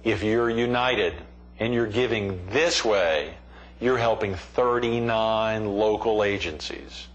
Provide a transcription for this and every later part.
If you're united and you're giving this way, you're helping 39 local agencies.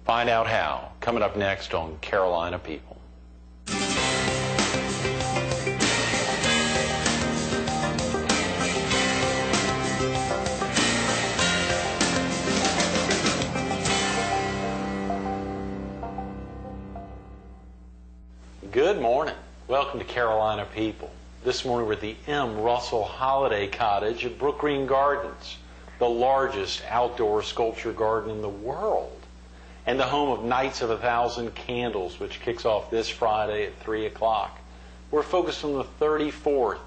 Find out how, coming up next on Carolina People. Good morning. Welcome to Carolina People. This morning we're at the M. Russell Holiday Cottage at Brook Green Gardens, the largest outdoor sculpture garden in the world, and the home of Nights of 1,000 Candles, which kicks off this Friday at 3 o'clock. We're focused on the 34th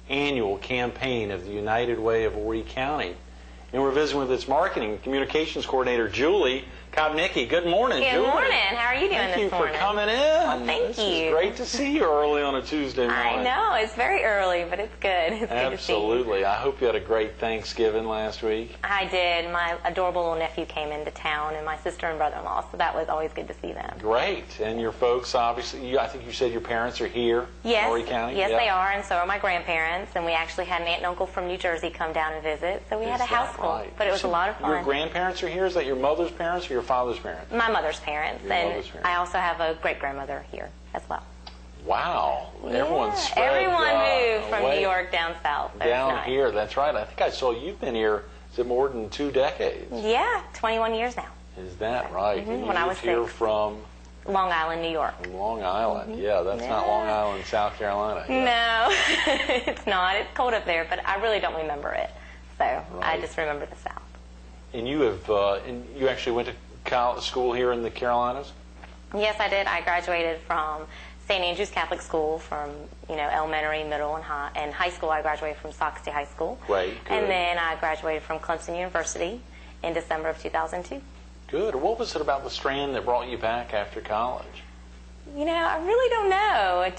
annual campaign of the United Way of Horry County, and we're visiting with its marketing and communications coordinator, Julie Kopnicky. Good morning, Julie. Good morning. How are you doing this morning? Thank you for coming in. Well, thank you. This is great to see you early on a Tuesday morning. I know. It's very early, but it's good. It's good to see you. Absolutely. I hope you had a great Thanksgiving last week. I did. My adorable little nephew came into town, and my sister and brother-in-law, so that was always good to see them. Great. And your folks, obviously, I think you said your parents are here in Horry County? Yes, they are, and so are my grandparents. And we actually had an aunt and uncle from New Jersey come down and visit, so we had a house full. Right? But it was a lot of fun. Your grandparents are here? Is that your mother's parents or your father's parents? My mother's parents. I also have a great-grandmother here as well. Wow. Everyone's spread Everyone moved from away. New York down south. So down here, that's right. I think I saw you've been here, is it more than 2 decades? Yeah, 21 years now. Is that right? And When I was here 6. from Long Island, New York. Long Island. Yeah, that's not Long Island, South Carolina. No, it's not. It's cold up there, but I really don't remember it. So I just remember the South. And you have, and you actually went to school here in the Carolinas? Yes, I did. I graduated from St. Andrew's Catholic School, from elementary, middle, and high. And high school, I graduated from Soxty High School. Great, good. And then I graduated from Clemson University in December of 2002. Good. What was it about the Strand that brought you back after college? I really don't know. I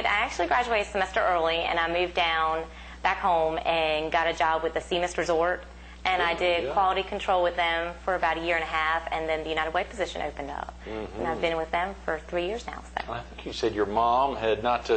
actually graduated a semester early, and I moved down back home and got a job with the Sea-Mist Resort. And I did quality control with them for about a year and a half, and then the United Way position opened up. And I've been with them for 3 years now. So. I think you said your mom had, not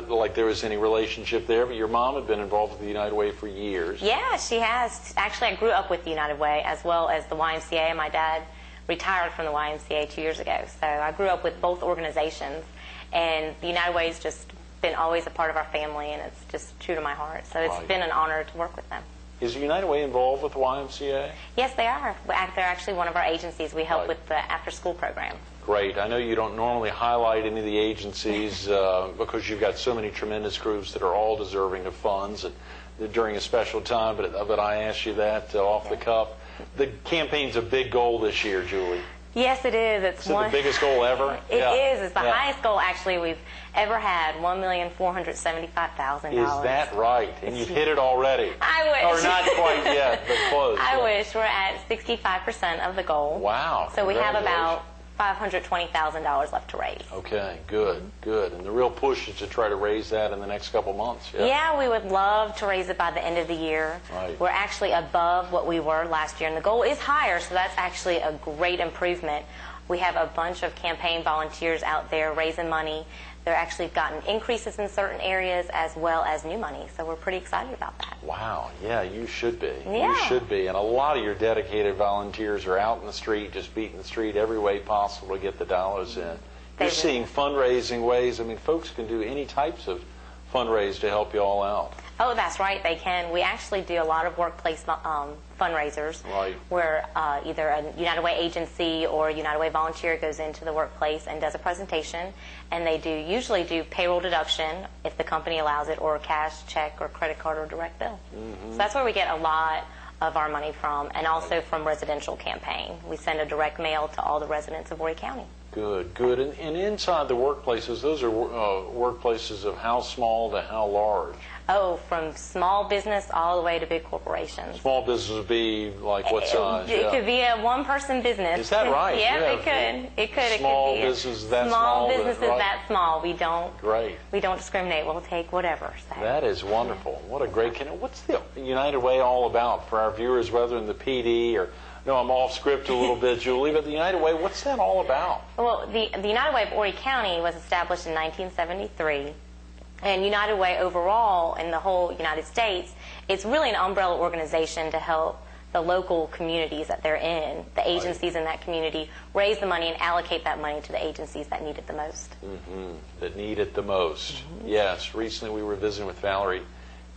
like there was any relationship there, but your mom had been involved with the United Way for years. Yeah, she has. Actually, I grew up with the United Way as well as the YMCA. My dad retired from the YMCA 2 years ago. So I grew up with both organizations, and the United Way has just been always a part of our family, and it's just true to my heart. So it's been an honor to work with them. Is the United Way involved with the YMCA? Yes, they are. They're actually one of our agencies. We help with the after-school program. Great. I know you don't normally highlight any of the agencies because you've got so many tremendous groups that are all deserving of funds during a special time, but I asked you that off the cuff. The campaign's a big goal this year, Julie. Yes, it is. Is it the biggest goal ever? It is. It's the highest goal, actually, we've ever had, $1,475,000. Is that right? And you've hit it already. I wish. Or not quite yet, but close. I wish. We're at 65% of the goal. Wow. So we have about $520,000 left to raise. Okay, good. And the real push is to try to raise that in the next couple months. Yeah, we would love to raise it by the end of the year. Right. We're actually above what we were last year, and the goal is higher, so that's actually a great improvement. We have a bunch of campaign volunteers out there raising money. They're actually gotten increases in certain areas as well as new money, so we're pretty excited about that. Wow, yeah, you should be. Yeah. You should be. And a lot of your dedicated volunteers are out in the street, just beating the street every way possible to get the dollars in. You're seeing fundraising ways. I mean, folks can do any types of fundraise to help you all out. Oh, that's right, they can. We actually do a lot of workplace fundraisers where either a United Way agency or a United Way volunteer goes into the workplace and does a presentation, and they usually do payroll deduction if the company allows it, or cash, check, or credit card, or direct bill. So that's where we get a lot of our money from, and also from residential campaign. We send a direct mail to all the residents of Horry County. Good. And inside the workplaces, those are workplaces of how small to how large? Oh, from small business all the way to big corporations. Small business would be like what size? It could be a one-person business. Is that right? Yeah, it could. Small it could be businesses that small. Small businesses that small. We don't. Great. We don't discriminate. We'll take whatever. So. That is wonderful. What a great. What's the United Way all about for our viewers, whether in the PD or? No, I'm off script a little bit, Julie, but the United Way, what's that all about? Well, the United Way of Horry County was established in 1973, And United Way overall in the whole United States, it's really an umbrella organization to help the local communities that they're in, the agencies in that community, raise the money and allocate that money to the agencies that need it the most. That need it the most. Yes. Recently we were visiting with Valerie,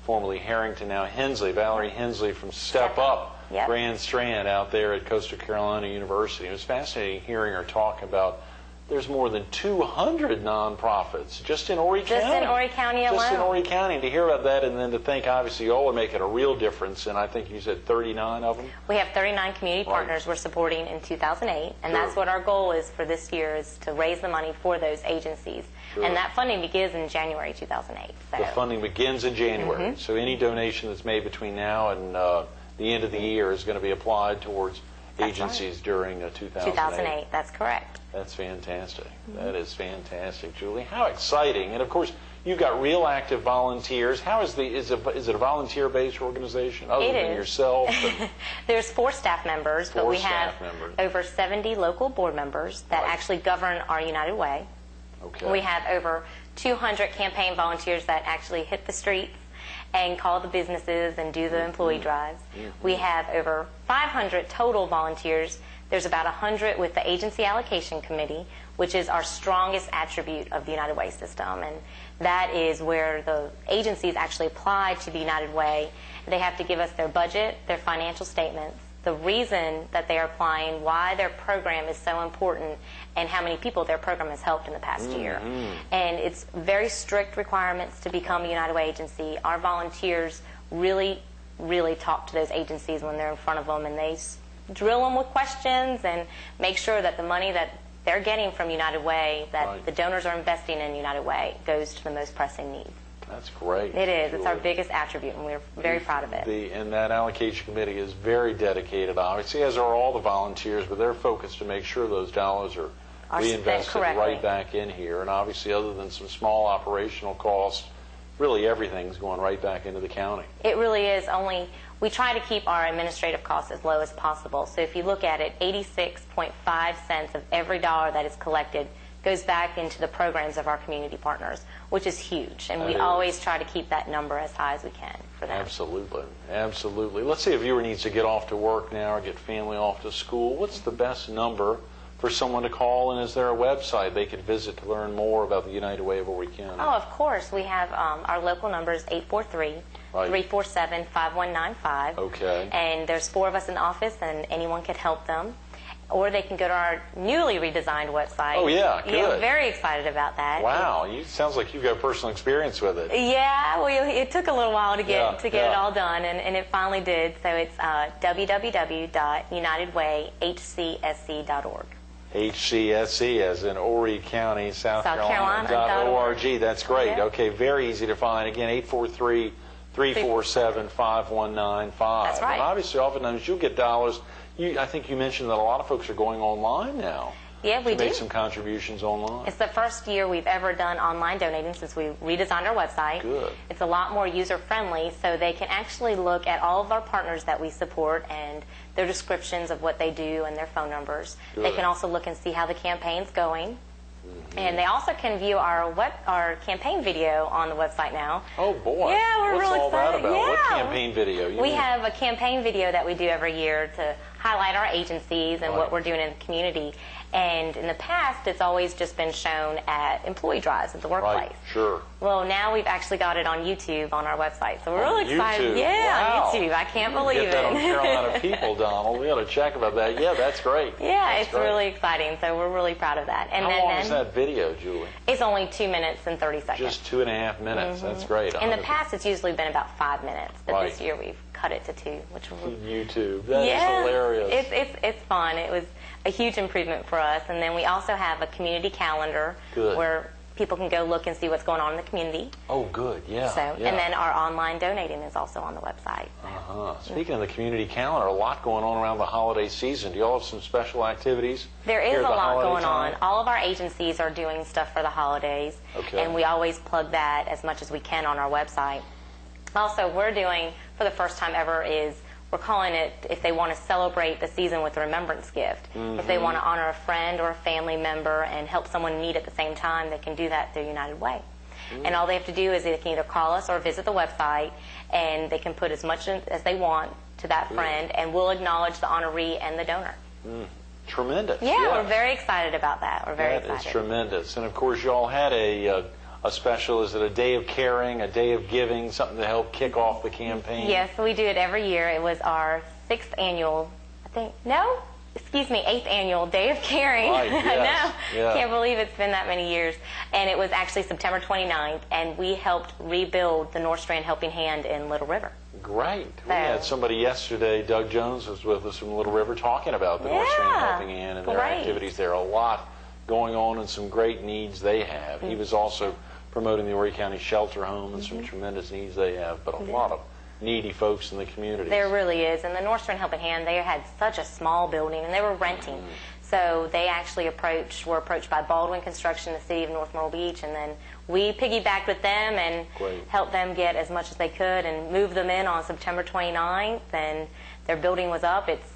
formerly Harrington, now Hensley. Valerie Hensley from Step Up, Grand Strand out there at Coastal Carolina University. It was fascinating hearing her talk about there's more than 200 nonprofits just in Horry County. Just in Horry County alone. Just in Horry County. To hear about that and then to think, obviously, you all are making a real difference, and I think you said 39 of them? We have 39 community partners we're supporting in 2008, and that's what our goal is for this year, is to raise the money for those agencies. And that funding begins in January 2008. So. The funding begins in January. So any donation that's made between now and the end of the year is going to be applied towards agencies during 2008. 2008, that's correct. That's fantastic. That is fantastic, Julie. How exciting. And of course, you've got real active volunteers. How is is it a volunteer-based organization other than yourself? There's 4 staff members, but we have over 70 local board members that actually govern our United Way. Okay. We have over 200 campaign volunteers that actually hit the streets and call the businesses and do the employee drives. We have over 500 total volunteers. There's about 100 with the Agency Allocation Committee, which is our strongest attribute of the United Way system. And that is where the agencies actually apply to the United Way. They have to give us their budget, their financial statements, the reason that they are applying, why their program is so important, and how many people their program has helped in the past year. And it's very strict requirements to become a United Way agency. Our volunteers really, really talk to those agencies when they're in front of them, and they drill them with questions and make sure that the money that they're getting from United Way, that the donors are investing in United Way, goes to the most pressing needs. That's great. It is. It's our biggest attribute, and we're very proud of it. And that allocation committee is very dedicated, obviously, as are all the volunteers, but they're focused to make sure those dollars are reinvested right back in here. And obviously, other than some small operational costs, really everything's going right back into the county. It really is. We try to keep our administrative costs as low as possible. So if you look at it, 86.5 cents of every dollar that is collected goes back into the programs of our community partners, which is huge. And we always try to keep that number as high as we can for them. Absolutely. Absolutely. Let's say a viewer needs to get off to work now or get family off to school. What's the best number for someone to call, and is there a website they could visit to learn more about the United Way of Horry County? Oh, of course. We have our local numbers, 843-347-5195. Okay. And there's 4 of us in the office, and anyone could help them. Or they can go to our newly redesigned website. Oh, yeah, good. Yeah, very excited about that. Wow, sounds like you've got personal experience with it. Yeah, well, it took a little while to get it all done, and it finally did. So it's www.unitedwayhcsc.org. HCSC, as in Horry County, South Carolina.org. That's great. Yeah. Okay, very easy to find. Again, 843-347-5195. That's right. And obviously, oftentimes you'll get dollars. I think you mentioned that a lot of folks are going online now. Yeah, we do. Make some contributions online. It's the first year we've ever done online donating since we redesigned our website. Good. It's a lot more user-friendly, so they can actually look at all of our partners that we support and their descriptions of what they do and their phone numbers. Good. They can also look and see how the campaign's going. And they also can view our campaign video on the website now. Oh, boy. Yeah, we're really excited. What's all that about? Yeah. What campaign video? We have a campaign video that we do every year to highlight our agencies and what we're doing in the community. And in the past, it's always just been shown at employee drives at the workplace. Right, sure. Well, now we've actually got it on YouTube on our website. So we're really excited. YouTube. Yeah, Wow. on YouTube. I can't believe Get that it. on Carolina People, Donald. We ought to check about that. Yeah, that's great. Yeah, that's it's great. really exciting. So we're really proud of that. And How then, long is that video, Julie? It's only 2 minutes and 30 seconds. Just 2.5 minutes. That's great. In the past, it's usually been about 5 minutes, but this Right. year we've cut it to 2, which YouTube. That is hilarious. It's fun. It was a huge improvement for us. And then we also have a community calendar where people can go look and see what's going on in the community. Oh, good. Yeah. So, and then our online donating is also on the website. Speaking of the community calendar, a lot going on around the holiday season. Do you all have some special activities? There is a lot going time? on. All of our agencies are doing stuff for the holidays. Okay. And we always plug that as much as we can on our website. Also, we're doing, for the first time ever, we're calling it, if they want to celebrate the season with a remembrance gift. If they want to honor a friend or a family member and help someone in need at the same time, they can do that through United Way. And all they have to do is they can either call us or visit the website, and they can put as much as they want to that friend, and we'll acknowledge the honoree and the donor. Tremendous. Yeah, we're very excited about that. We're very excited. That is tremendous. And of course, you all had a special, is it a day of caring, a day of giving, something to help kick off the campaign? Yes, we do it every year. It was our 6th annual, eighth annual Day of Caring. Right, yes. I know. Yeah. Can't believe it's been that many years. And it was actually September 29th, and we helped rebuild the North Strand Helping Hand in Little River. Great. We had somebody yesterday, Doug Jones was with us from Little River, talking about the North Strand Helping Hand and their activities there. A lot going on and some great needs they have. He was also promoting the Horry County Shelter Home and some tremendous needs they have, but a lot of needy folks in the community. There really is. And the North Strand Helping Hand, they had such a small building, and they were renting. So they actually were approached by Baldwin Construction, the city of North Myrtle Beach, and then we piggybacked with them and helped them get as much as they could and moved them in on September 29th, and their building was up. It's,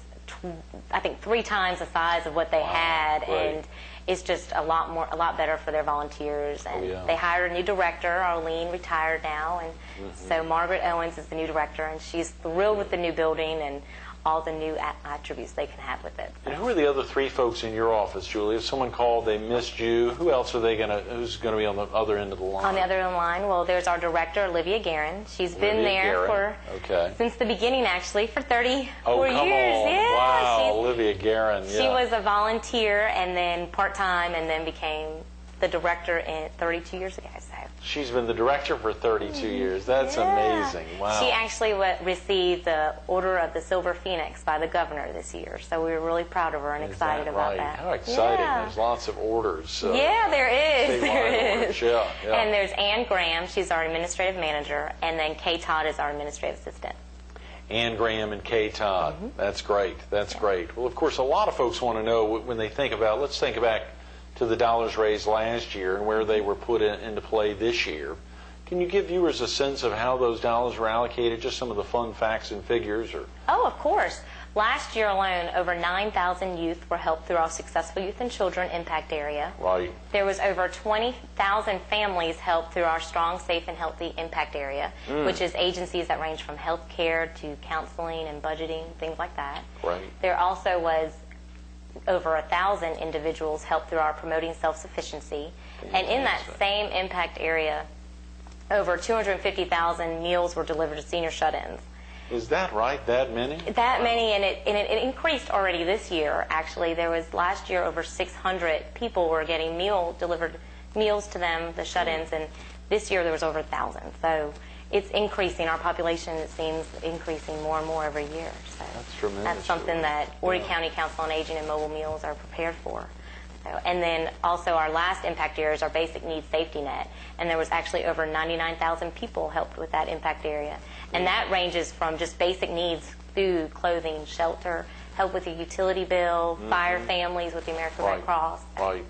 I think, 3 times the size of what they had, and it's just a lot better for their volunteers. And they hired a new director. Arlene retired now, and so Margaret Owens is the new director, and she's thrilled with the new building and all the new attributes they can have with it. And who are the other 3 folks in your office, Julie? If someone called, they missed you, who else are they who's going to be on the other end of the line? On the other end of the line, well, there's our director, Olivia Guerin. She's been there since the beginning, actually, for 34 years. Yeah, wow, Olivia Guerin. She was a volunteer and then part-time, and then became the director 32 years ago. So she's been the director for 32 years. That's amazing. Wow. She actually received the Order of the Silver Phoenix by the governor this year. So we were really proud of her and excited about that. How exciting. There's lots of orders. Yeah, there is. There is. Yeah. And there's Ann Graham. She's our administrative manager. And then Kay Todd is our administrative assistant. Ann Graham and Kay Todd. That's great. That's great. Well, of course, a lot of folks want to know when they think about, let's think back to the dollars raised last year and where they were put into play this year. Can you give viewers a sense of how those dollars were allocated, just some of the fun facts and figures? Oh, of course. Last year alone, over 9,000 youth were helped through our Successful Youth and Children Impact Area. Right. There was over 20,000 families helped through our Strong, Safe, and Healthy Impact Area, which is agencies that range from health care to counseling and budgeting, things like that. Right. There also was over 1,000 individuals helped through our Promoting Self-Sufficiency. And in that same impact area, over 250,000 meals were delivered to senior shut-ins. Is that right? That many? That many, and it increased already this year. Actually, there was last year over 600 people were getting delivered meals to them, the shut-ins, and this year there was over 1,000. So it's increasing. Our population, it seems, increasing more and more every year. So that's tremendous. That's something that Horry County Council on Aging and Mobile Meals are prepared for. So, and then also our last impact area is our basic needs safety net, and there was actually over 99,000 people helped with that impact area. And that ranges from just basic needs, food, clothing, shelter, help with your utility bill, fire families with the American Red Cross. Right.